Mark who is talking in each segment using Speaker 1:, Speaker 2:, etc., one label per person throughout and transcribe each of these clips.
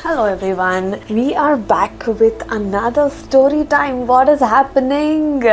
Speaker 1: Hello everyone, we are back with another story time. What is happening?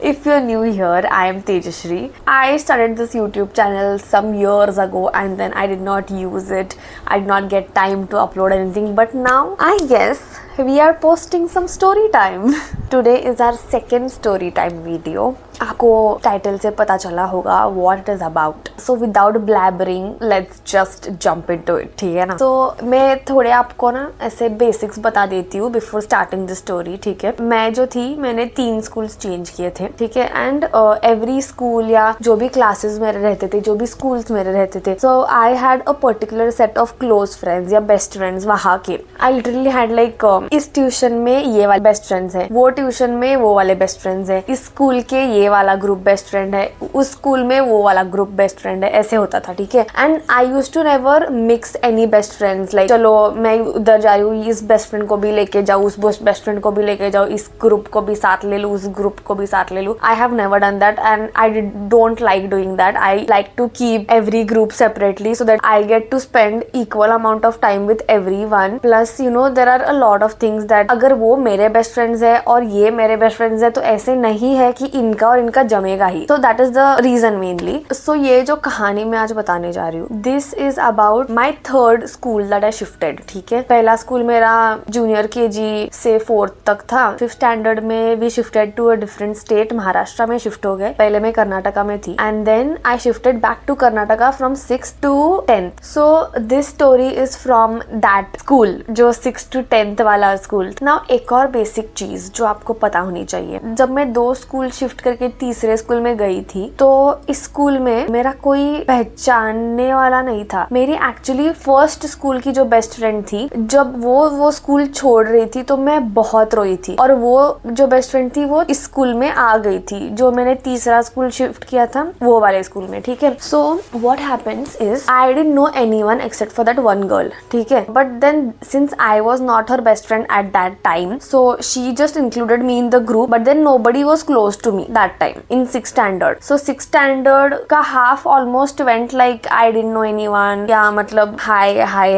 Speaker 1: If you're new here, I am Tejashri. I started this YouTube channel some years ago and then I did not use it. I did not get time to upload anything, but now I guess we are posting some story time. Today is our second story time video. आपको title से पता चला होगा what it is about. So without blabbering, let's just jump into it. ठीक है ना? So मैं थोड़े आपको ना ऐसे बेसिक्स बता देती हूँ before starting the story. ठीक है? मैं जो थी मैंने 3 स्कूल्स चेंज किए थे. ठीक है? एंड एवरी स्कूल या जो भी क्लासेस मेरे रहते थे, जो भी स्कूल्स मेरे रहते थे, so I had a particular set of close friends या बेस्ट फ्रेंड्स वहाँ के. आई लिटरली हैड लाइक इस ट्यूशन में ये वाले बेस्ट फ्रेंड्स है, वो ट्यूशन में वो वाले बेस्ट फ्रेंड्स है, इस स्कूल के ये वाला ग्रुप बेस्ट फ्रेंड है, उस स्कूल में वो वाला ग्रुप बेस्ट फ्रेंड है, ऐसे होता था. ठीक है? And I used to never mix any best friends. Like चलो मैं उधर जा रही हूँ, इस बेस्ट फ्रेंड को भी लेके जाऊँ, उस बेस्ट फ्रेंड को भी लेके जाऊँ, इस ग्रुप को भी साथ ले लूँ, उस ग्रुप को भी साथ ले लूँ. I have never done that and I don't like doing that. I like to keep every group separately so that I get to spend equal amount of time with everyone. Plus you know there are a lot of things that अगर वो मेरे best friends है और ये मेरे best friends है तो ऐसे नहीं है कि इनका और इनका जमेगा ही. So that is the reason mainly. So ये जो कहानी मैं आज बताने जा रही हूँ, this is about my third school that I shifted. ठीक है? पहला स्कूल मेरा जूनियर केजी से 4th तक था. 5th स्टैंडर्ड में we shifted to a different state. Maharashtra में शिफ्ट हो गए. पहले मैं कर्नाटका में थी and then I shifted back to Karnataka from 6th to 10th. So this story is from that school, जो 6th to 10th वाला स्कूल. नाउ एक और बेसिक चीज जो आपको पता होनी चाहिए, जब मैं 2 स्कूल शिफ्ट करके तीसरे स्कूल में गई थी तो इस स्कूल में मेरा कोई पहचानने वाला नहीं था. मेरी एक्चुअली फर्स्ट स्कूल की जो बेस्ट फ्रेंड थी, जब वो स्कूल छोड़ रही थी तो मैं बहुत रोई थी. और वो जो बेस्ट फ्रेंड थी वो इस स्कूल में आ गई थी, जो मैंने तीसरा स्कूल शिफ्ट किया था वो वाले स्कूल में. ठीक है? So what happens is I didn't know anyone except for that one girl. ठीक है? But then since I was not her best friend at that time, so she just included me in the group. But then nobody was close to me that time in 6th standard. So 6th standard का half almost went like I didn't know anyone, या मतलब hi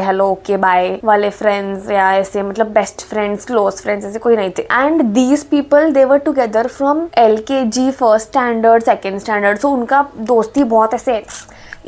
Speaker 1: hello okay bye वाले friends, या ऐसे मतलब best friends close friends ऐसे कोई नहीं थे. And these people they were together from LKG 1st standard 2nd standard. So उनका दोस्ती बहुत ऐसे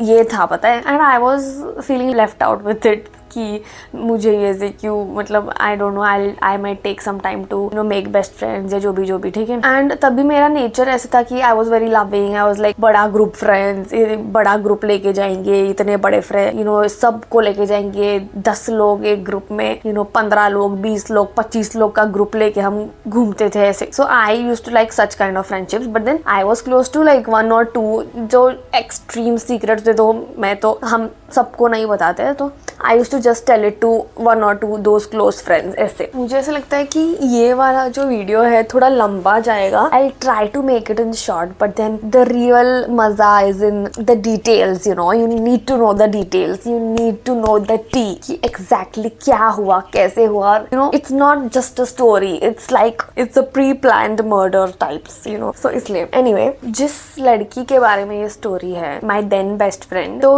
Speaker 1: ये था, पता है. And I was feeling left out with it कि मुझे ये से क्यों, मतलब I don't know, I might take some time to you know make best friends या जो भी. ठीक है? एंड तभी मेरा नेचर ऐसा था कि I was very loving. I was like बड़ा ग्रुप फ्रेंड्स, बड़ा ग्रुप लेके जाएंगे, इतने बड़े फ्रेंड यू नो सबको लेके जाएंगे. 10 लोग एक ग्रुप में, यू नो 15 लोग 20 लोग 25 लोग का ग्रुप लेके हम घूमते थे ऐसे. So I used to like such kind of friendships. But then I was close to like 1 or 2 जो एक्सट्रीम सीक्रेट्स थे, तो मैं तो हम सबको नहीं बताते हैं, तो I used to just tell it to 1 or 2 those close friends ऐसे. मुझे ऐसा लगता है कि ये वाला जो वीडियो है थोड़ा लंबा जाएगा. I try to make it in short, but then the real मजा is in the details. You know, you need to know the details, you need to know the tea कि एग्जैक्टली क्या हुआ, कैसे हुआ. You know, it's not just a story, it's like it's a pre planned murder types, you know. So इसलिए anyway, जिस लड़की के बारे में ये स्टोरी है, माई देन बेस्ट फ्रेंड, तो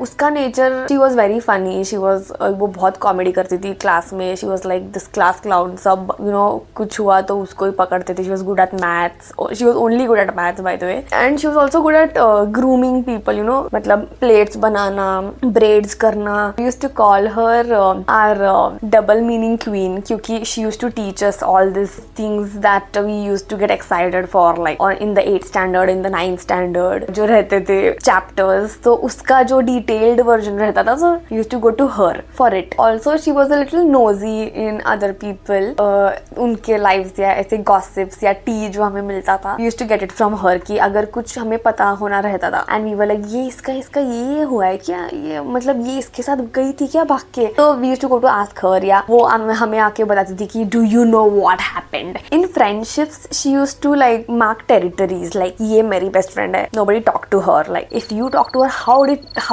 Speaker 1: उसका nature, she was very funny. She was वो बहुत कॉमेडी करती थी क्लास में. She was like this class clown. सब यू नो कुछ हुआ तो उसको ही पकड़ते थे. She was good at maths. She was only good at maths by the way. And she was also good at grooming people, you know, मतलब plates बनाना, ब्रेड्स करना. We used to call her our double meaning queen, क्योंकि she used to teach us all this things that we used to get excited for, like or in the 8th standard, in the 9th standard जो रहते थे chapters, तो उसका जो detailed version रहता था, so used to go to her for it. Also she was a little nosy in other people, उनके lives या ऐसे गॉसिप्स या टी जो हमें मिलता था, used to get it from her. कि अगर कुछ हमें पता होना रहता था एंड वी वर लाइक ये इसका ये हुआ है क्या, ये मतलब ये इसके साथ गई थी क्या भाग के, तो we used to go to ask her, या वो हमें आके बताती थी कि do you know what happened. In friendships she used to like mark territories, like ये मेरी बेस्ट फ्रेंड है, nobody talk to her. Like if you talk to her, how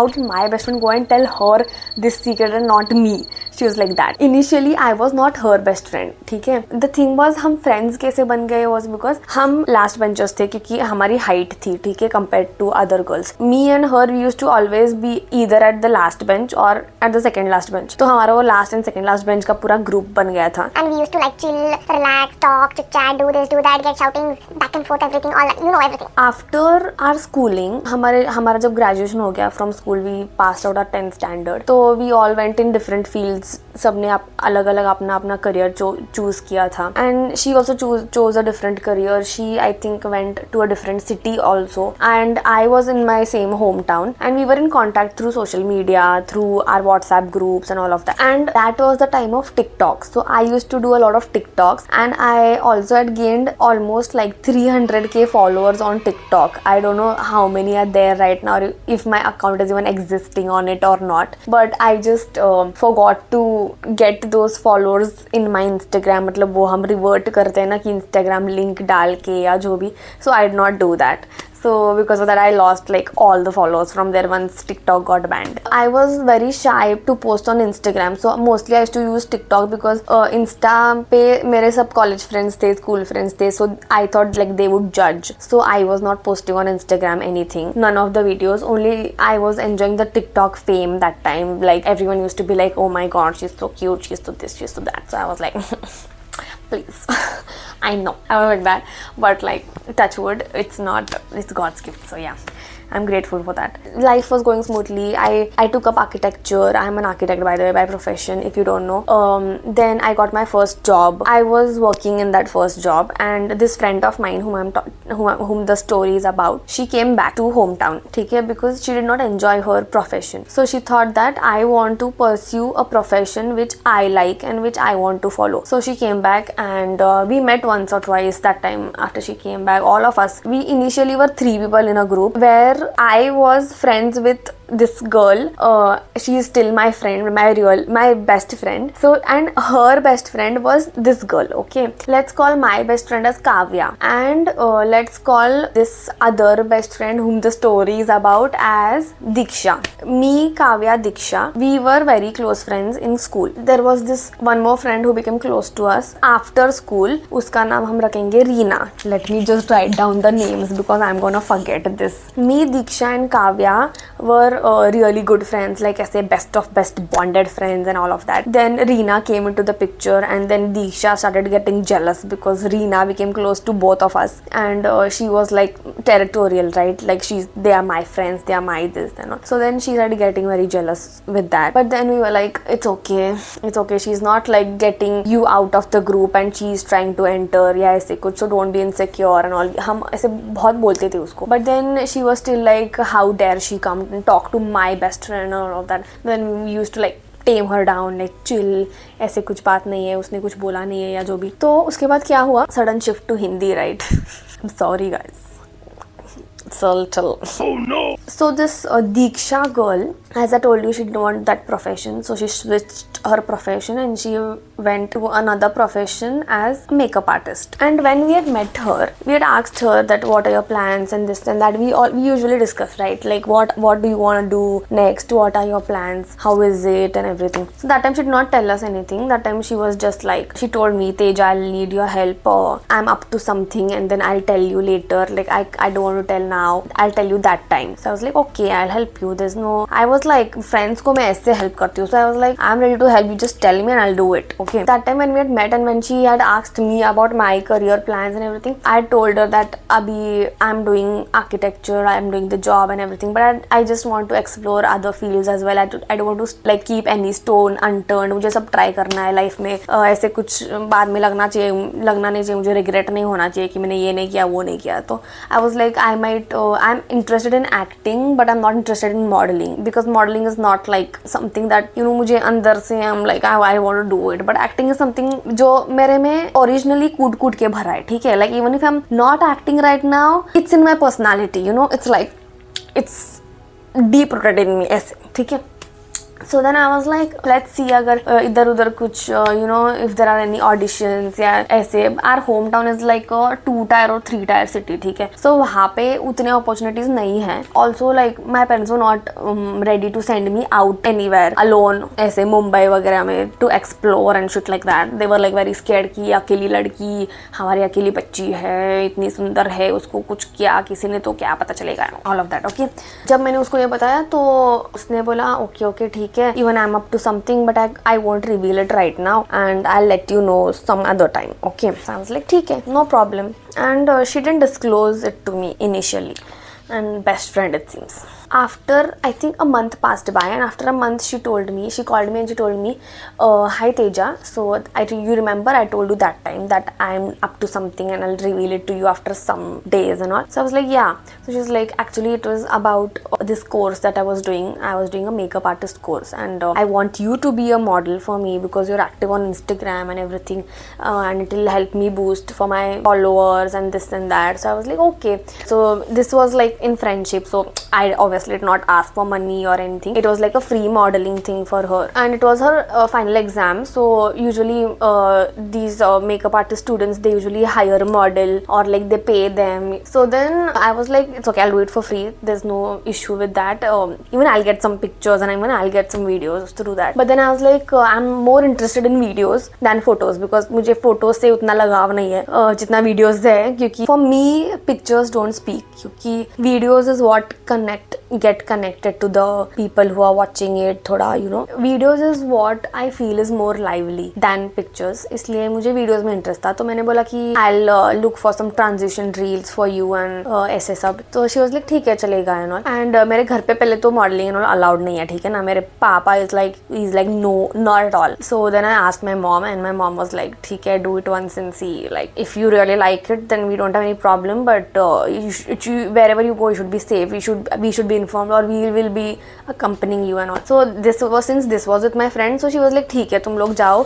Speaker 1: did my best friend go and tell her more this secret and not me. She was like that. Initially I was not her best friend, ठीक है. The thing was हम friends कैसे बन गए was because हम last benchers थे क्योंकि हमारी height थी, ठीक है, compared to other girls. Me and her we used to always be either at the last bench or at the second last bench. तो हमारा वो last and second last bench का पूरा group बन गया था.
Speaker 2: And we used to like chill, relax, talk, chit chat, do this, do that, get shouting back and forth, everything, all that, you know, everything.
Speaker 1: After our schooling, हमारा जब graduation हो गया from school, we passed out our 10th standard. तो we all went in different fields. सबने अलग अलग अपना अपना करियर चूज किया था. And she also chose a different career. She I think went to a different city also. And I was in my same hometown. And we were in contact through social media, through our WhatsApp groups and all of that. And that was the time of TikTok. So I used to do a lot of TikToks. And I also had gained almost like 300k followers on TikTok. I don't know how many are there right now, if my account is even existing on it or not. But I just forgot to get those followers in my Instagram. मतलब वो हम revert करते हैं ना कि Instagram link डाल के या जो भी. So I did not do that. So because of that I lost like all the followers from there once TikTok got banned. I was very shy to post on Instagram. So mostly I used to use TikTok because Insta पे मेरे सब college friends थे, school friends थे. So I thought like they would judge. So I was not posting on Instagram anything. None of the videos. Only I was enjoying the TikTok fame that time. Like everyone used to be like, oh my god, she's so cute, she's so this, she's so that. So I was like please. I know I'm a bit bad, but like touch wood, it's God's gift. So yeah, I'm grateful for that. Life was going smoothly. I took up architecture. I'm an architect by the way, by profession, if you don't know. Then I got my first job. I was working in that first job, and this friend of mine whom the story is about, she came back to hometown, okay, because she did not enjoy her profession. So she thought that I want to pursue a profession which I like and which I want to follow. So she came back, and we met once or twice. That time after she came back, all of us, we initially were 3 people in a group where I was friends with this girl. She is still my friend, my best friend. So, and her best friend was this girl, okay. Let's call my best friend as Kavya, and let's call this other best friend whom the story is about as Diksha. Me, Kavya, Diksha, we were very close friends in school. There was this one more friend who became close to us after school. Uska naam hum rakhenge Reena. Let me just write down the names because I'm gonna forget this. Me, Diksha and Kavya were really good friends, like I say, best of best bonded friends and all of that. Then Reena came into the picture, and then Diksha started getting jealous because Reena became close to both of us, and she was like territorial, right? Like they are my friends, they are my this and all. So then she started getting very jealous with that. But then we were like, it's okay. She's not like getting you out of the group and she's trying to enter या ऐसे कुछ, so don't be insecure and all. हम ऐसे बहुत बोलते थे उसको. But then she was still like, how dare she come and talk to my best friend and all of that. Then we used to like tame her down, like chill, ऐसे कुछ बात नहीं है, उसने कुछ बोला नहीं है या जो भी. तो उसके बाद क्या हुआ, sudden shift to Hindi, right? I'm sorry guys. So no. So this Diksha girl, as I told you, she didn't want that profession, so she switched her profession and she went to another profession as makeup artist. And when we had met her, we had asked her that what are your plans and this and that. We usually discuss, right? Like what do you want to do next? What are your plans? How is it and everything. So that time she did not tell us anything. That time she was just like, she told me, Tej, I'll need your help, or I'm up to something and then I'll tell you later. Like I don't want to tell now. I'll tell you that time. So I was like, okay, I'll help you. There's no, I was like, friends को मैं ऐसे help करती हूँ. So I was like, I'm ready to help you. Just tell me and I'll do it. Okay. That time when we had met and when she had asked me about my career plans and everything, I told her that abhi I'm doing architecture, I'm doing the job and everything, but I just want to explore other fields as well. I don't want to like keep any stone unturned. मुझे सब try करना है life में. ऐसे कुछ बाद में लगना नहीं चाहिए. मुझे regret नहीं होना चाहिए कि मैंने ये नहीं किया वो नहीं किया. तो I was like, I'm interested in acting, but I'm not interested in modeling because modeling is not like something that, you know, मुझे अंदर से I'm like I want to do it. But acting is something जो मेरे में originally कूट के भरा है, ठीक है. Like even if I'm not acting right now, it's in my personality, you know. It's like it's deep rooted in me, ऐसे, ठीक है. So then I was like let's see अगर इधर उधर कुछ you know if there are any auditions या ऐसे. Our home town is like 2 tier और 3 टायर सिटी, ठीक है. सो वहाँ पे उतने अपॉर्चुनिटीज नहीं है. Also like my parents were not ready to send me out anywhere alone, ऐसे मुंबई वगैरह में to explore and shit like that. They were like very scared कि अकेली लड़की, हमारी अकेली बच्ची है, इतनी सुंदर है, उसको कुछ किया किसी ने तो क्या पता चलेगा, ऑल ऑफ दैट. ओके, जब मैंने उसको ये बताया तो उसने बोला ओके ओके ठीक है, even I am up to something but I won't reveal it right now and I let you know some other time. Okay, so I was like ठीक है, no problem. And she didn't disclose it to me initially, and best friend it seems. After I think a month passed by, and after a month she called me and she told me, hi Teja, so you remember I told you that time that I'm up to something and I'll reveal it to you after some days and all. So I was like yeah. So she's like actually it was about this course that I was doing a makeup artist course, and I want you to be a model for me because you're active on Instagram and everything, and it will help me boost for my followers and this and that. So I was like okay. So this was like in friendship, so I obviously did not ask for money or anything. It was like a free modeling thing for her, and it was her final exam. So usually these makeup artist students, they usually hire a model or like they pay them. So then I was like it's okay, I'll do it for free, there's no issue with that. Even I'll get some pictures and even I'll get some videos to do that. But then I was like I'm more interested in videos than photos because मुझे photos से उतना लगाव नहीं है जितना videos है, क्योंकि for me pictures don't speak, क्योंकि videos is what get connected to the people who are watching it. थोड़ा you know videos is what I feel is more lively than pictures, इसलिए मुझे videos में interest था. तो मैंने बोला कि I'll look for some transition reels for you and ऐसे सब. तो she was like ठीक है चलेगा and all. And मेरे घर पे पहले तो modeling and all allowed नहीं है, ठीक है ना. मेरे पापा is like no, not at all. So then I asked my mom and my mom was like ठीक है, do it once and see, like if you really like it then we don't have any problem, but wherever you go you should be safe, we should be informed or we will be accompanying you and all. So since this was with my friend, so she was like ठीक है तुम लोग जाओ,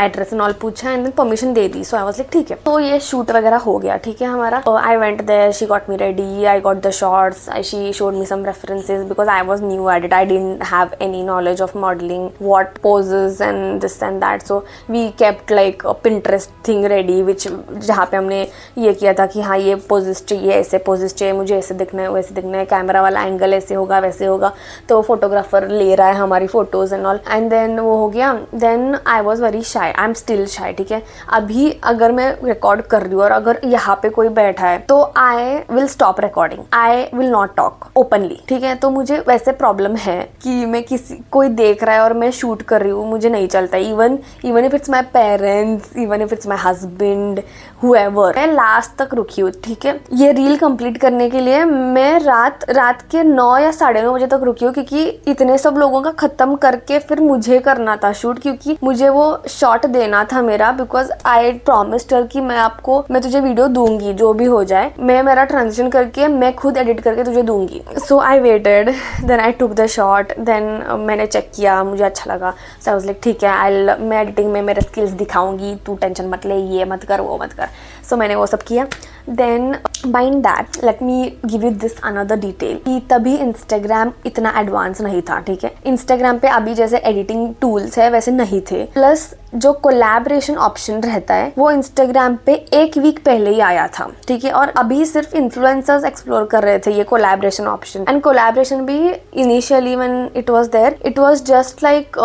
Speaker 1: address and all पूछा and then permission दे दी. So I was like ठीक है. तो ये शूट वगैरह हो गया, ठीक है हमारा. I went there, she got me ready, I got the shots, she showed me some references because I was new at it, I didn't have any knowledge of modelling, what poses and this and that. So we kept like Pinterest thing ready, which जहाँ पे हमने ये किया था कि हाँ ये poses चाहिए, ऐसे पोजेस चाहिए, मुझे ऐसे दिखना है वैसे दिखना है, कैमरा वाला एंगल ऐसे होगा वैसे होगा. तो फोटोग्राफर ले रहा है हमारी photos and all, and then वो हो गया. Then I was very shy, I am still शाई, ठीक है. अभी अगर मैं रिकॉर्ड कर रही हूँ और अगर यहाँ पे कोई बैठा है तो I will stop recording, I will not talk openly, ठीक है. तो मुझे वैसे प्रॉब्लम है कि मैं कोई देख रहा है और मैं शूट कर रही हूँ, मुझे नहीं चलता. Even if it's my parents, even if it's my husband, however, मैं लास्ट तक रुकी हूँ, ठीक है. ये रील कंप्लीट करने के लिए मैं रात के 9 या 9:30 बजे तक रुकी हूँ, क्योंकि इतने सब लोगों का खत्म करके फिर मुझे करना था शूट, क्योंकि मुझे वो शॉट देना था मेरा, बिकॉज आई प्रॉमिस्ड हर कि मैं तुझे वीडियो दूंगी जो भी हो जाए, मैं मेरा ट्रांजिशन करके मैं खुद एडिट करके तुझे दूंगी. So I waited, then I took the shot, then मैंने चेक किया, मुझे अच्छा लगा. सो आई वाज लाइक ठीक है, मैं एडिटिंग में मेरे स्किल्स दिखाऊंगी, तू टेंशन मत ले, ये मत कर वो मत कर. सो मैंने वो सब किया. Then behind that let me give you this another detail कि तभी इंस्टाग्राम इतना एडवांस नहीं था, ठीक है. इंस्टाग्राम पे अभी जैसे एडिटिंग टूल्स है वैसे नहीं थे. प्लस जो कोलैबोरेशन ऑप्शन रहता है वो इंस्टाग्राम पे 1 वीक पहले ही आया था, ठीक है. और अभी सिर्फ इन्फ्लुएंसर्स एक्सप्लोर कर रहे थे ये कोलैबोरेशन ऑप्शन. एंड कोलैबोरेशन भी initially when it was there, it was just like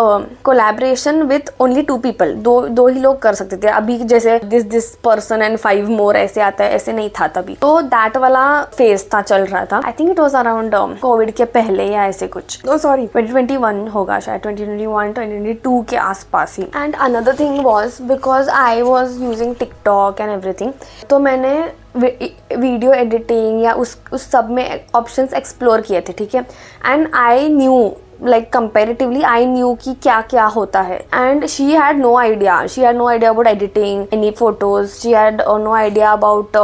Speaker 1: collaboration with only 2 people, दो ही लोग कर सकते थे. अभी जैसे दिस पर्सन एंड 5 मोर ऐसे आता है, ऐसे नहीं था तभी. तो दैट वाला फेज था, चल रहा था. I think it was around Covid के पहले या ऐसे कुछ, 2021 होगा शायद, 2021-2022 के आसपास ही. And another thing was because I was using TikTok and everything, तो मैंने वीडियो एडिटिंग या उस सब में ऑप्शंस एक्सप्लोर किए थे, ठीक है. And I knew like comparatively I knew कि क्या क्या होता है, and she had no idea about editing any photos, she had no idea about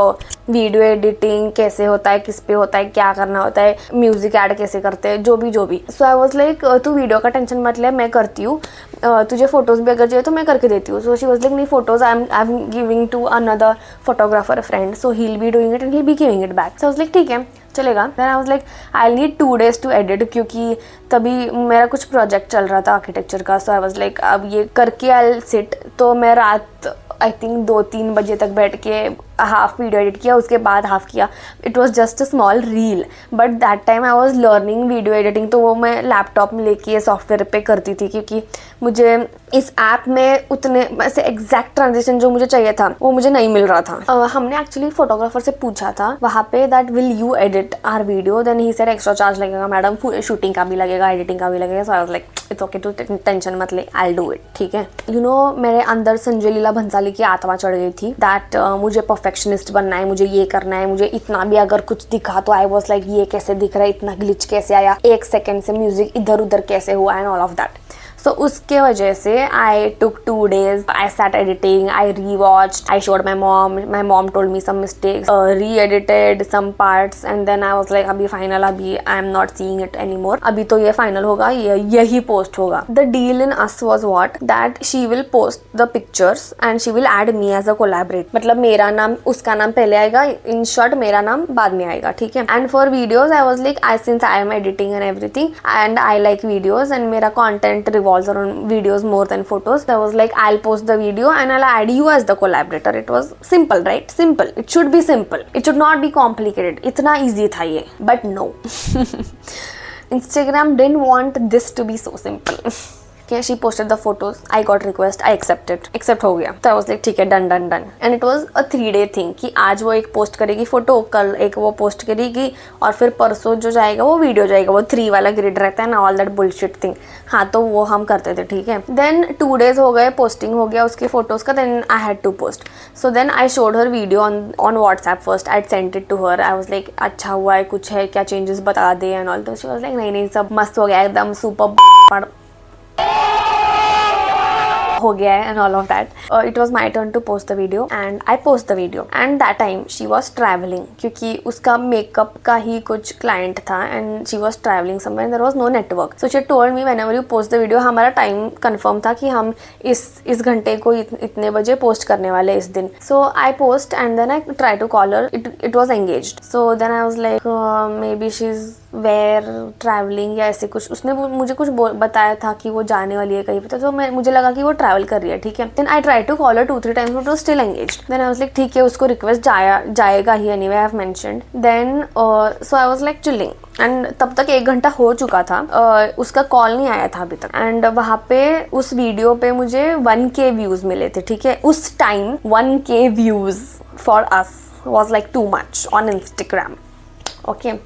Speaker 1: video editing कैसे होता है, किस पे होता है, क्या करना होता है, म्यूजिक ऐड कैसे करते हैं, जो भी. So I was like तू वीडियो का टेंशन मत ले, मैं करती हूँ, तुझे फोटोज भी अगर चाहिए तो मैं करके देती हूँ. So she was like नहीं, photos I am giving to another photographer friend, so he'll be doing it and he'll be giving it back. So I was like ठीक है चलेगा. Then I was like I need 2 days to edit, क्योंकि तभी मेरा कुछ project चल रहा था आर्किटेक्चर का. सो आई वाज लाइक अब ये करके आई विल सिट. तो मैं रात आई थिंक 2-3 बजे तक बैठ के हाफ वीडियो एडिट किया, उसके बाद हाफ किया. It was just a small reel, but that time I was learning video editing. तो वो मैं लैपटॉप में लेके सॉफ्टवेयर पे करती थी, क्योंकि मुझे इस ऐप में उतने ऐसे एग्जैक्ट ट्रांजिशन जो मुझे चाहिए था वो मुझे नहीं मिल रहा था. हमने एक्चुअली फोटोग्राफर से पूछा था वहाँ पे that will you edit our video. Then he said extra charge लगेगा मैडम, शूटिंग का भी लगेगा, एडिटिंग का भी लगेगा. So I was like it's okay, टू टेंशन मत ले, आई विल डू इट. ठीक है. यू नो मेरे अंदर संजय लीला भंसाली की आत्मा चढ़ गई थी दैट मुझे परफेक्शनिस्ट बनना है, मुझे ये करना है, मुझे इतना भी अगर कुछ दिखा तो आई वॉज लाइक ये कैसे दिख रहा है, इतना ग्लिच कैसे आया, 1 सेकेंड से म्यूजिक इधर उधर कैसे हुआ and all of that. So उसके वजह से I took 2 days. I sat editing, I rewatched, I showed my mom told me some mistakes, re-edited some parts and then I was like अभी final, अभी I am not seeing it anymore. अभी तो ये final होगा, यही post होगा. The deal in us was what? That she will post the pictures and she will add me as a collaborator. मतलब मेरा नाम उसका नाम पहले आएगा, in short मेरा नाम बाद में आएगा. ठीक है. And for videos I was like since I am editing and everything and I like videos and मेरा content revolves on videos more than photos. I was like I'll post the video and I'll add you as the collaborator. It was simple, right? Simple. It should be simple. It should not be complicated. इतना easy था ये. But no. Instagram didn't want this to be so simple. Okay, she posted the photos. I got request. I accepted. Accept हो गया. तो I was like ठीक है, done. And it was a 3-day thing कि आज वो एक post करेगी फोटो, कल एक वो पोस्ट करेगी और फिर परसों जो जाएगा वो वीडियो जाएगा. वो 3 वाला ग्रिड रहता है ना, ऑल दैट बुलशिट थिंग. हाँ, तो वो हम करते थे. ठीक है. देन 2 days हो गए, पोस्टिंग हो गया उसके फोटोज का. Then I had to post. So then I showed her video on WhatsApp first. I sent it to her. I was like अच्छा हुआ है, कुछ है क्या चेंजेस बता दे एंड ऑल. तो शी वाज लाइक नहीं सब मस्त हो गया, एकदम सुपर हो गया है and all of that. It was my turn to post the video and I post the video and that time she was traveling क्योंकि उसका मेकअप का ही कुछ क्लाइंट था and she was traveling somewhere and there was no network. So she told me whenever you post the video, हमारा time confirm था कि हम इस घंटे को इतने बजे पोस्ट करने वाले इस दिन. So I post and then I try to call her. It was engaged. So then I was like maybe she's where traveling या ऐसे कुछ. उसने मुझे कुछ बताया था कि वो जाने वाली है कहीं पे. तो मुझे लगा कि वो ट्रैवल कर रही है. ठीक है. Then I try to call her 2-3 times but वो still engaged. Then I was like ठीक है, उसको रिक्वेस्ट जाएगा ही anyway, I have mentioned. Then so I was like chilling and तब तक 1 घंटा हो चुका था. उसका कॉल नहीं आया था अभी तक एंड वहाँ पे उस वीडियो पे मुझे 1K व्यूज मिले थे. ठीक है. उस time 1K views for us was like too much on Instagram. Okay.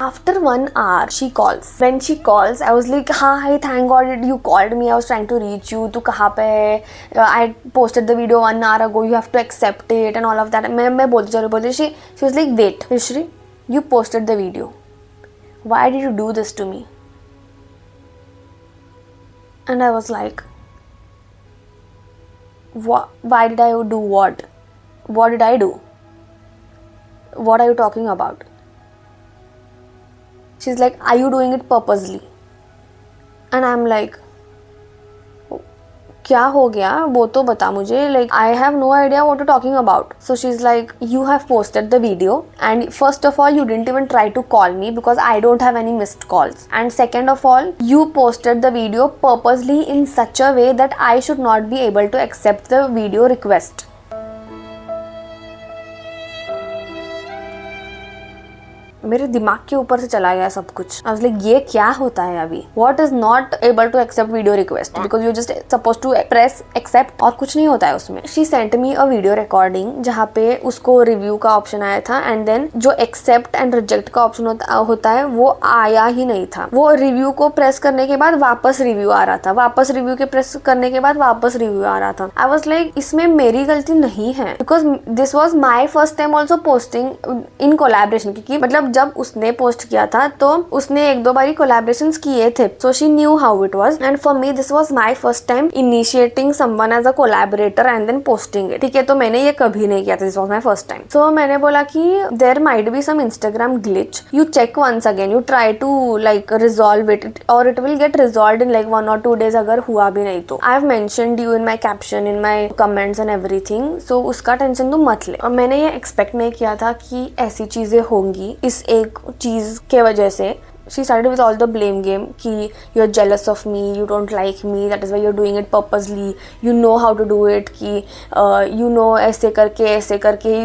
Speaker 1: After 1 hour, she calls. When she calls, I was like, hi, thank God you called me. I was trying to reach you. तू कहाँ पे है? I posted the video 1 hour ago. You have to accept it and all of that. मैं बोलती. She was like, wait, Vishri, you posted the video. Why did you do this to me? And I was like, why did I do what? What did I do? What are you talking about? She's like, are you doing it purposely? And I'm like, क्या हो गया वो तो बता मुझे. Like I have no idea what you're talking about. So she's like, you have posted the video and first of all you didn't even try to call me because I don't have any missed calls. And second of all, you posted the video purposely in such a way that I should not be able to accept the video request. मेरे दिमाग के ऊपर से चला गया सब कुछ. I was like, ये क्या होता है अभी? What is not able to accept video request? Because you just supposed to press accept और कुछ नहीं होता है उसमें. She sent me a video recording जहाँ पे उसको रिव्यू का ऑप्शन आया था and then जो accept and reject का ऑप्शन होता है वो आया ही नहीं था. वो रिव्यू को प्रेस करने के बाद वापस रिव्यू आ रहा था, वापस रिव्यू के प्रेस करने के बाद वापस रिव्यू आ रहा था. I was like, इसमें मेरी गलती नहीं है because this was my first time also posting in collaboration. क्योंकि मतलब जब उसने पोस्ट किया था तो उसने 1-2 बारी कोलैबोरेशंस किए थे. So she knew how it was and for me this was my first time initiating someone as a collaborator and then posting it. ठीक है. तो मैंने ये कभी नहीं किया था. This was my first time. So मैंने बोला कि there might be some Instagram glitch. You check once again, you try to like resolve it or it will get resolved in like 1 or 2 days. अगर हुआ भी नहीं तो I have mentioned you in my caption, in my comments and everything. So उसका tension तुम मत ले. मैंने ये एक्सपेक्ट नहीं किया था कि ऐसी चीजें होंगी. इस एक चीज़ के वजह से she started with all the blame game कि you're jealous of me, you don't like me, that is why you're doing it purposely, you know how to do it कि you know ऐसे करके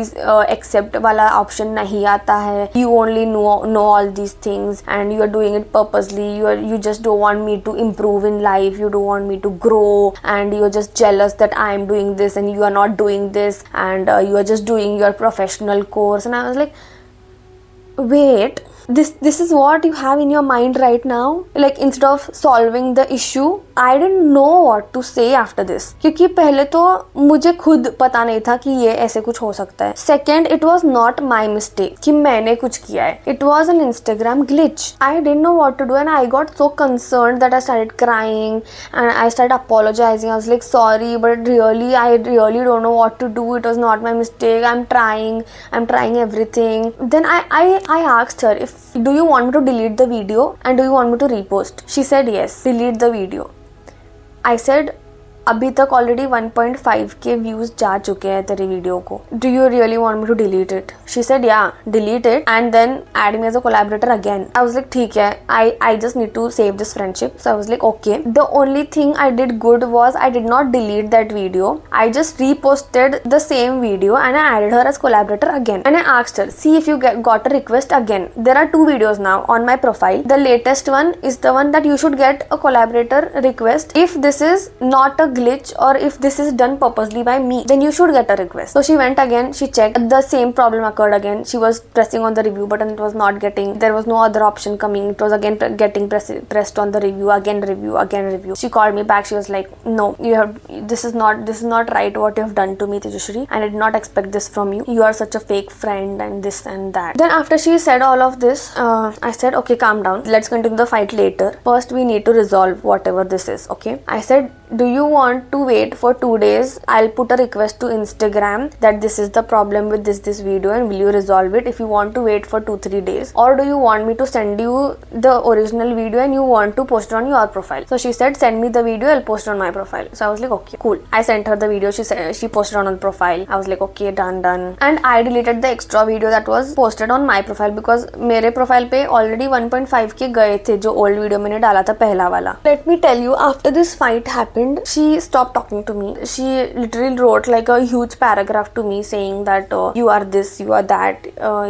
Speaker 1: accept वाला option नहीं आता है, you only know all these things and you are doing it purposely, you just don't want me to improve in life, you don't want me to grow and you're just jealous that I am doing this and you are not doing this and you are just doing your professional course. And I was like, wait, this is what you have in your mind right now? Like instead of solving the issue, I didn't know what to say after this क्योंकि पहले तो मुझे खुद पता नहीं था कि ये ऐसे कुछ हो सकता है. Second, it was not my mistake कि मैंने कुछ किया है. It was an Instagram glitch. I didn't know what to do and I got so concerned that I started crying and I started apologizing. I was like, sorry, but really I really don't know what to do. It was not my mistake. I'm trying everything. Then I asked her, if do you want me to delete the video and do you want me to repost? She said yes, delete the video. I said, अभी तक already 1.5K views जा चुके हैं तेरी video को. Do you really want me to delete it? She said yeah, delete it and then add me as a collaborator again. I was like ठीक है, I just need to save this friendship. So I was like okay. The only thing I did good was I did not delete that video. I just reposted the same video and I added her as collaborator again. And I asked her, see if you got a request again. There are 2 videos now on my profile. The latest one is the one that you should get a collaborator request. If this is not a glitch or if this is done purposely by me, then you should get a request. So she went again, she checked, the same problem occurred again. She was pressing on the review button, it was not getting, there was no other option coming, it was again getting pressed on the review, again review. She called me back, she was like, no, you have, this is not right what you have done to me, Tejashree. I did not expect this from you. You are such a fake friend and this and that. Then after she said all of this, I said, okay, calm down, let's continue the fight later. First we need to resolve whatever this is, okay? I said, do you want to wait for 2 days? I'll put a request to Instagram that this is the problem with this video and will you resolve it? If you want to wait for 2-3 days, or do you want me to send you the original video and you want to post it on your profile? So she said, send me the video, I'll post it on my profile. So I was like, okay, cool. I sent her the video, she posted on her profile. I was like, okay, done. And I deleted the extra video that was posted on my profile because मेरे profile पे already 1.5K गए थे जो old video मैंने डाला था पहला वाला. Let me tell you, after this fight happened, she stopped talking to me. She literally wrote like a huge paragraph to me saying that you are this, you are that,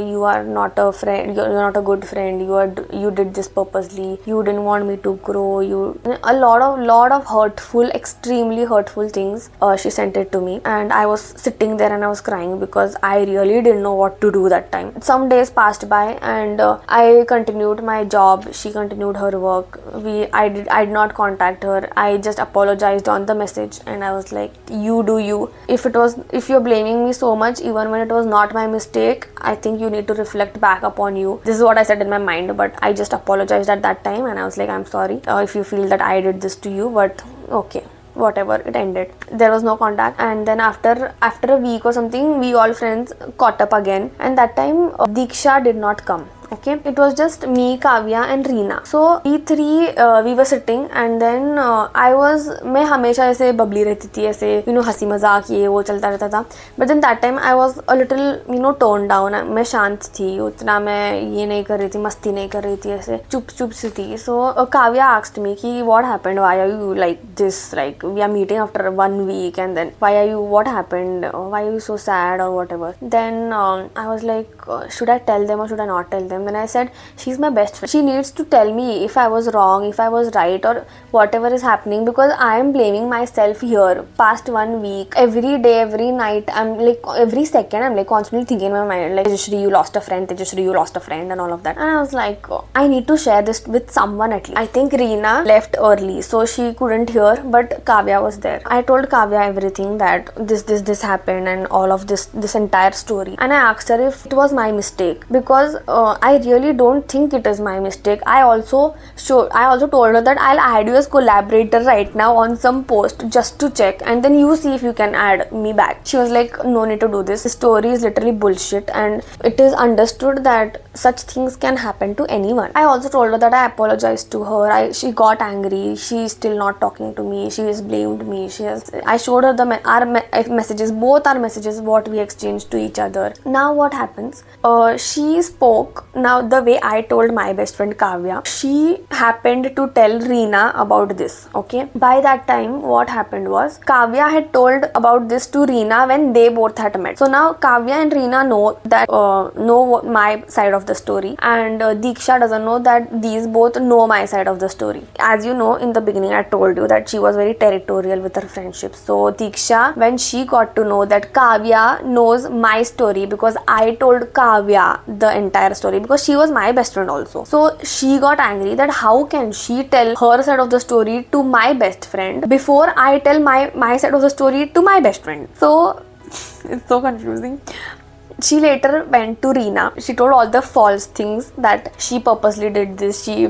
Speaker 1: you are not a friend, you're not a good friend, you did this purposely, you didn't want me to grow, a lot of hurtful, extremely hurtful things she sent it to me. And I was sitting there and I was crying because I really didn't know what to do that time. Some days passed by and I continued my job, she continued her work. I did not contact her. I just apologized on the message and I was like, you do you. If you're blaming me so much even when it was not my mistake, I think you need to reflect back upon you. This is what I said in my mind, but I just apologized at that time and I was like, I'm sorry if you feel that I did this to you, but okay, whatever. It ended. There was no contact. And then after a week or something, we all friends caught up again, and that time Diksha did not come. Okay, it was just me, Kavya and Reena. So we 3 we were sitting and then मैं हमेशा ऐसे बबली रहती थी, ऐसे हंसी मजाक ये वो चलता रहता था. But then that time I was a little toned down. मैं शांत थी, उतना मैं ये नहीं कर रही थी, मस्ती नहीं कर रही थी, ऐसे चुप सी थी. So Kavya asked me कि what happened, why are you like this, like we are meeting after 1 week and then what happened, why are you so sad or whatever. Then I was like, should I tell them or should I not tell them? Then I said, she's my best friend, she needs to tell me if I was wrong, if I was right, or whatever is happening, because I am blaming myself here. Past 1 week, every day, every night, I'm like, every second I'm like constantly thinking in my mind like, Tejashree, you lost a friend, Tejashree, you lost a friend, and all of that. And I was like, I need to share this with someone at least. I think Reena left early so she couldn't hear, but Kavya was there. I told Kavya everything, that this happened and all of this entire story, and I asked her if it was my mistake, because I really don't think it is my mistake. I also told her that I'll add you as collaborator right now on some post just to check, and then you see if you can add me back. She was like, no need to do this. The story is literally bullshit, and it is understood that such things can happen to anyone. I also told her that I apologized to her. She got angry. She is still not talking to me. She has blamed me. I showed her our messages, both our messages, what we exchanged to each other. Now what happens? She spoke. Now the way I told my best friend Kavya, she happened to tell Reena about this. Okay. By that time, what happened was Kavya had told about this to Reena when they both had met. So now Kavya and Reena know that know my side of the story, and Diksha doesn't know that these both know my side of the story. As you know, in the beginning I told you that she was very territorial with her friendships. So Diksha, when she got to know that Kavya knows my story because I told Kavya the entire story, because she was my best friend also, so she got angry that how can she tell her side of the story to my best friend before I tell my side of the story to my best friend. So it's so confusing. She later went to Reena. She told all the false things, that she purposely did this. She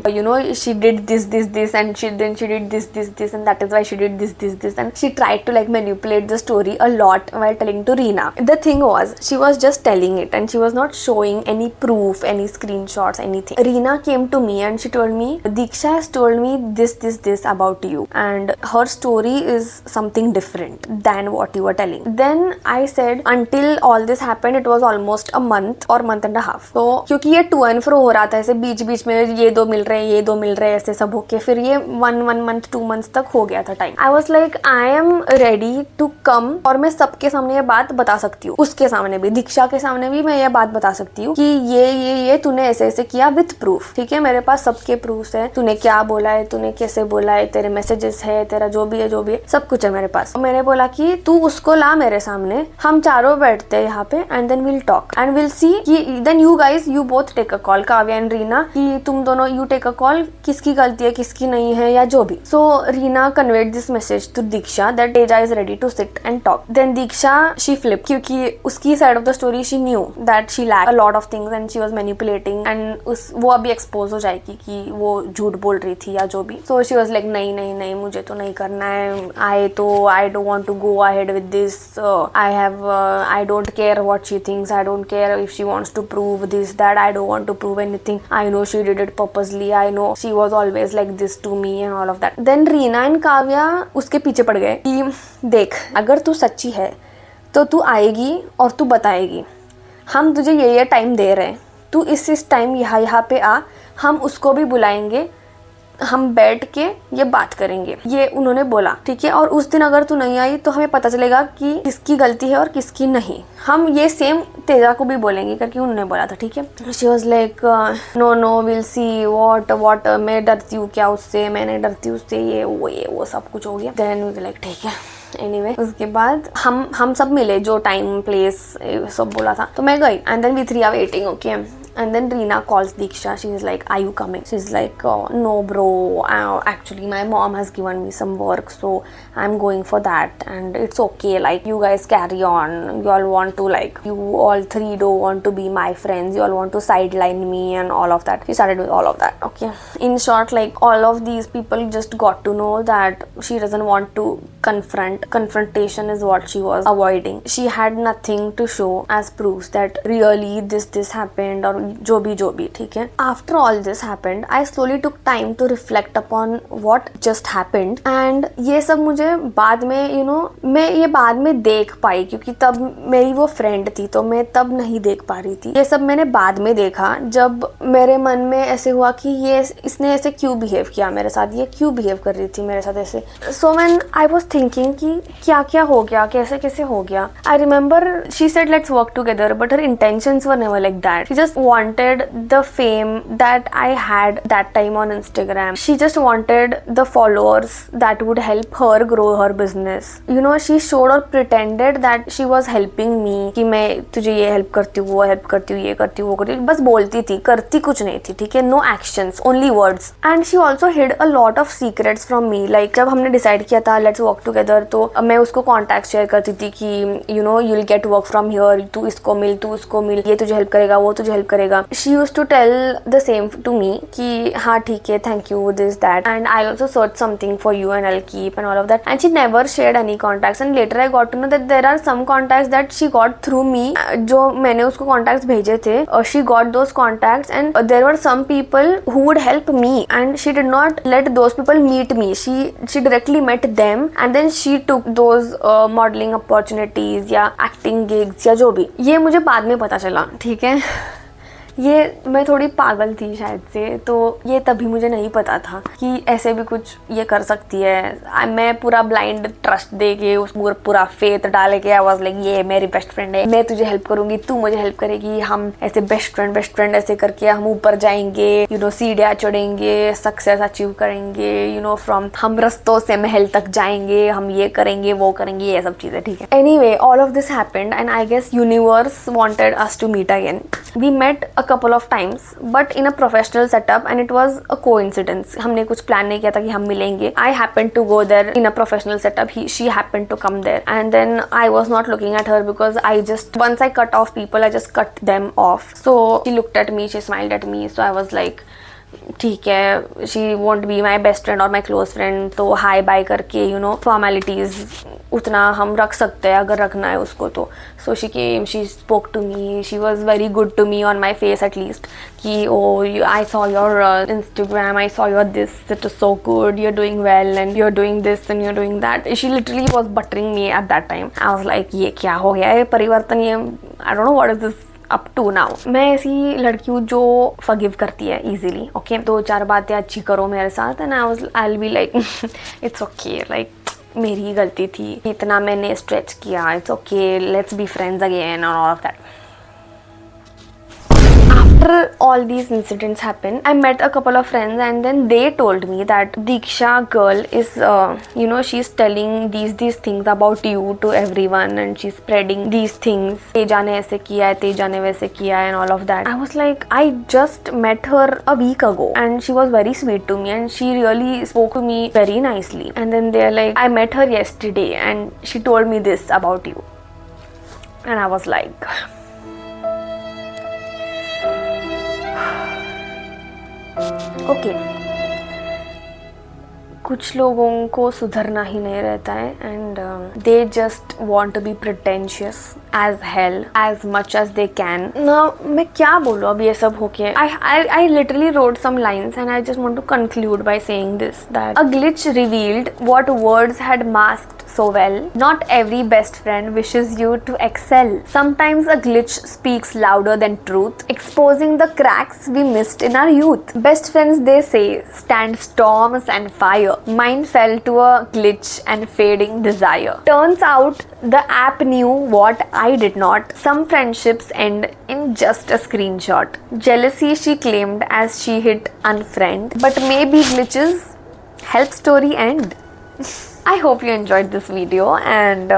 Speaker 1: did this, and she did this, and that is why she did this, and she tried to like manipulate the story a lot while telling to Reena. The thing was, she was just telling it, and she was not showing any proof, any screenshots, anything. Reena came to me and she told me, Diksha has told me this about you, and her story is something different than what you were telling. Then I said, until all this happened, it was almost a month और month and half. तो क्योंकि ये to and fro हो रहा था, ऐसे बीच बीच में ये दो मिल रहे ऐसे सब होके फिर ये वन मंथ 2 months तक हो गया था time. I was like I am ready to come, और मैं सबके सामने ये बात बता सकती हूँ, उसके सामने भी, दीक्षा के सामने भी मैं ये बात बता सकती हूँ कि ये तूने ऐसे ऐसे किया विथ प्रूफ. ठीक है, मेरे पास सबके प्रूफ है, तूने क्या बोला है, तूने कैसे बोला है, तेरे मैसेजेस है, तेरा जो भी है सब कुछ है मेरे पास. मैंने बोला कि तू उसको ला मेरे सामने, हम चारों बैठते हैं यहाँ पे, and then we'll talk and we'll see कि then you both take a call, Kavya and Reena, कि तुम दोनों you take a call, किसकी गलती है किसकी नहीं है या जो भी. So Reena conveyed this message to Diksha that Teja is ready to sit and talk. Then Diksha, she flipped, क्योंकि उसकी side of the story she knew that she lacked a lot of things and she was manipulating, and वो अभी expose हो जाएगी कि वो झूठ बोल रही थी या जो भी. So she was like नहीं मुझे तो नहीं करना है, I don't want to go ahead with this. I don't care what she thinks. I don't care if she wants to prove this, that. I don't want to prove anything. I know she did it purposely. I know she was always like this to me and all of that. Then Reena and Kavya उसके पीछे पड़ गए कि देख, अगर तू सच्ची है तो तू आएगी और तू बताएगी. हम तुझे ये टाइम दे रहे हैं, तू इस टाइम यहाँ पे आ, हम उसको भी बुलाएंगे, हम बैठ के ये बात करेंगे. ये उन्होंने बोला. ठीक है, और उस दिन अगर तू नहीं आई तो हमें पता चलेगा कि किसकी गलती है और किसकी नहीं. हम ये सेम तेजा को भी बोलेंगे करके उन्होंने बोला था. ठीक है, she was like no will see what मैं डरती हूँ क्या उससे, मैं नहीं डरती उससे, ये वो सब कुछ हो गया. देन वी लाइक ठीक है. Anyway, उसके बाद हम सब मिले, जो टाइम प्लेस सब बोला था, तो मैं गई, and then we 3 are waiting. Okay. And then Reena calls Diksha. She is like, are you coming? She's like, no bro, actually my mom has given me some work, so I'm going for that, and it's okay, like you guys carry on. You all want to, like, you all 3 don't want to be my friends, you all want to sideline me and all of that. She started with all of that. Okay, in short, like, all of these people just got to know that she doesn't want to confrontation is what she was avoiding. She had nothing to show as proofs that really this happened or जो भी. ठीक है, after all this happened, I slowly took time to reflect upon what just happened, and ये सब मुझे बाद में मैं ये बाद में देख पाई, क्योंकि तब मेरी वो फ्रेंड थी तो मैं तब नहीं देख पा रही थी. ये सब मैंने बाद में देखा, जब मेरे मन में ऐसे हुआ कि इसने ऐसे क्यों बिहेव किया मेरे साथ, ये क्यों बिहेव कर रही थी मेरे साथ ऐसे. So when I was thinking कि क्या हो गया, कैसे हो गया, I remember she said let's work together, but her intentions were never like that. She just wanted the fame that I had that time on Instagram. She just wanted the followers that would help her grow her business. She showed or pretended that she was helping me, कि मैं तुझे ये help करती हूँ, वो help करती हूँ, ये करती हूँ, वो करती हूँ, बस बोलती थी, करती कुछ नहीं थी. ठीक है, no actions, only words. And she also hid a lot of secrets from me. Like जब हमने डिसाइड किया था लेट्स वर्क टुगेदर, तो मैं उसको कॉन्टैक्ट शेयर करती थी कि you know you will get work from here, तू इसको मिल, तू उसको मिल, ये तुझे हेल्प करेगा, वो तुझे हेल्प करेगा. She used to tell the same to me कि हाँ ठीक है, thank you, this that, and I also search something for you and I will keep and all of that. And she never shared any contacts and later I got to know that there are some contacts that she got through me. जो मैंने उसको contacts भेजे थे, she got those contacts and there were some people who would help me and she did not let those people meet me. She directly met them and then she took those modelling opportunities या acting gigs या जो भी. ये मुझे बाद में पता चला, ठीक है. ये मैं थोड़ी पागल थी शायद से, तो ये तभी मुझे नहीं पता था कि ऐसे भी कुछ ये कर सकती है. मैं पूरा ब्लाइंड ट्रस्ट दे के उस पूरा फेथ डाले के आई वाज लाइक ये मेरी बेस्ट फ्रेंड है, मैं तुझे हेल्प करूंगी, तू मुझे हेल्प करेगी, हम ऐसे बेस्ट फ्रेंड ऐसे करके हम ऊपर जाएंगे, यू नो सीढ़ियाँ चढ़ेंगे, सक्सेस अचीव करेंगे, यू नो फ्रॉम हम रस्तों से महल तक जाएंगे, हम ये करेंगे वो करेंगे, ये सब चीजें, ठीक है. Anyway all of this happened and I guess universe wanted us to meet again. We met a couple of times but in a professional setup and it was a coincidence. हमने कुछ प्लान नहीं किया था कि हम मिलेंगे. I happened to go there in a professional setup. She happened to come there and then I was not looking at her because I just once I cut off people I just cut them off. So she looked at me, she smiled at me, so I was like ठीक है, she want be my best friend और my close friend, तो high bye करके you know formalities उतना हम रख सकते हैं अगर रखना है उसको तो. So she came, she spoke to me, she was very good to me on my face at least कि oh I saw your Instagram, I saw your this, it is so good, you are doing well and you are doing this and you are doing that. She literally was buttering me at that time. I was like ये क्या हो गया है परिवर्तन, ये I don't know what is this up to now. मैं ऐसी लड़की हूँ जो फॉरगिव करती है इजीली. ओके, 2-4 बातें अच्छी करो मेरे साथ and I will be like it's okay, like मेरी ही गलती थी, इतना मैंने स्ट्रेच किया, it's okay, let's be friends again and all of that. After all these incidents happened, I met a couple of friends and then they told me that Diksha girl is, you know, she's telling these things about you to everyone and she's spreading these things. Teja ne aise kiya hai, Teja ne वैसे किया है and all of that. I was like, I just met her a week ago and she was very sweet to me and she really spoke to me very nicely. And then they're like, I met her yesterday and she told me this about you. And I was like, okay कुछ लोगों को सुधरना ही नहीं रहता है and they just want to be pretentious as hell as much as they can. ना मैं क्या बोलूँ अब ये सब होके. I literally wrote some lines and I just want to conclude by saying this that a glitch revealed what words had masked so well. Not every best friend wishes you to excel. Sometimes a glitch speaks louder than truth, exposing the cracks we missed in our youth. Best friends, they say, stand storms and fire. Mine fell to a glitch and fading desire. Turns out the app knew what I did not. Some friendships end in just a screenshot. Jealousy she claimed as she hit unfriend. But maybe glitches help story end. I hope you enjoyed this video and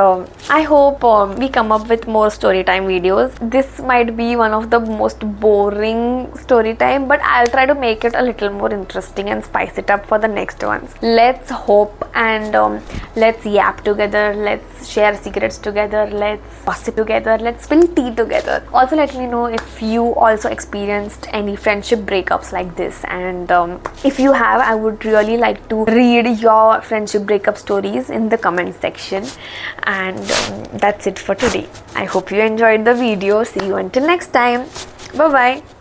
Speaker 1: I hope we come up with more story time videos. This might be one of the most boring story time but I'll try to make it a little more interesting and spice it up for the next ones. Let's hope and let's yap together, let's share secrets together, let's gossip together, let's spill tea together. Also let me know if you also experienced any friendship breakups like this and if you have, I would really like to read your friendship breakup stories in the comment section. And that's it for today. I hope you enjoyed the video. See you until next time. Bye bye.